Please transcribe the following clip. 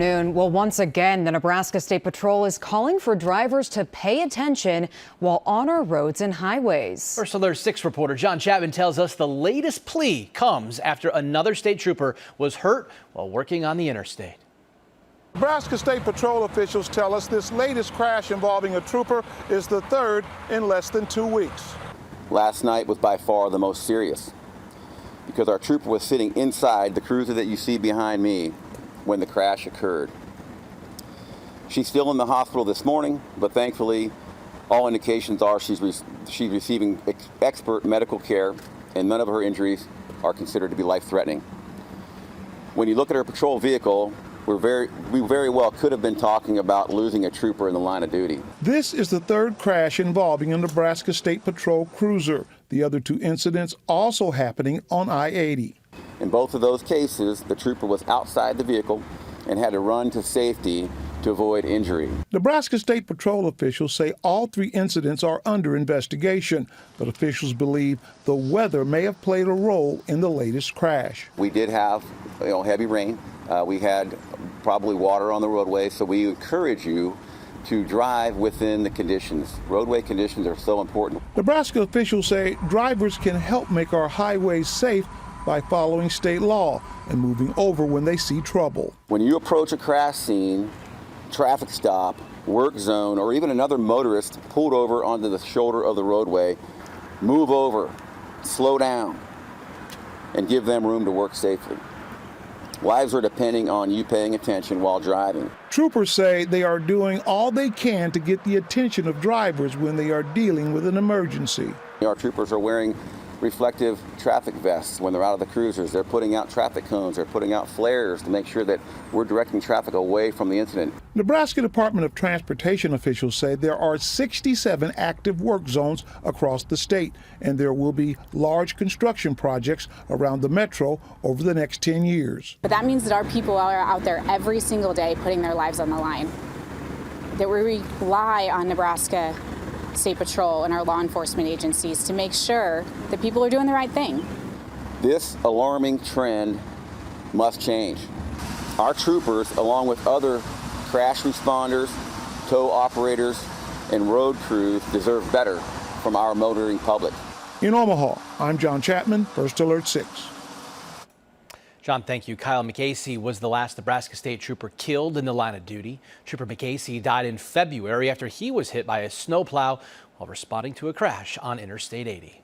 Well, once again, the Nebraska State Patrol is calling for drivers to pay attention while on our roads and highways. First Alert 6 reporter John Chapman tells us the latest plea comes after another state trooper was hurt while working on the interstate. Nebraska State Patrol officials tell us this latest crash involving a trooper is the third in less than 2 weeks. Last night was by far the most serious because our trooper was sitting inside the cruiser that you see behind me when the crash occurred. She's still in the hospital this morning, but thankfully all indications are she's receiving expert medical care and none of her injuries are considered to be life-threatening. When you look at her patrol vehicle, we very well could have been talking about losing a trooper in the line of duty. This is the third crash involving a Nebraska State Patrol cruiser. The other two incidents also happening on I-80. In both of those cases, the trooper was outside the vehicle and had to run to safety to avoid injury. Nebraska State Patrol officials say all three incidents are under investigation, but officials believe the weather may have played a role in the latest crash. We did have heavy rain. We had probably water on the roadway, so we encourage you to drive within the conditions. Roadway conditions are so important. Nebraska officials say drivers can help make our highways safe by following state law and moving over when they see trouble. When you approach a crash scene, traffic stop, work zone, or even another motorist pulled over onto the shoulder of the roadway, move over, slow down, and give them room to work safely. Lives are depending on you paying attention while driving. Troopers say they are doing all they can to get the attention of drivers when they are dealing with an emergency. Our troopers are wearing reflective traffic vests when they're out of the cruisers. They're putting out traffic cones, they're putting out flares to make sure that we're directing traffic away from the incident. Nebraska Department of Transportation officials say there are 67 active work zones across the state, and there will be large construction projects around the metro over the next 10 years. But that means that our people are out there every single day putting their lives on the line. That we rely on Nebraska State Patrol and our law enforcement agencies to make sure that people are doing the right thing. This alarming trend must change. Our troopers, along with other crash responders, tow operators, and road crews, deserve better from our motoring public. In Omaha, I'm John Chapman, First Alert 6. John, thank you. Kyle McCasey was the last Nebraska State trooper killed in the line of duty. Trooper McCasey died in February after he was hit by a snowplow while responding to a crash on Interstate 80.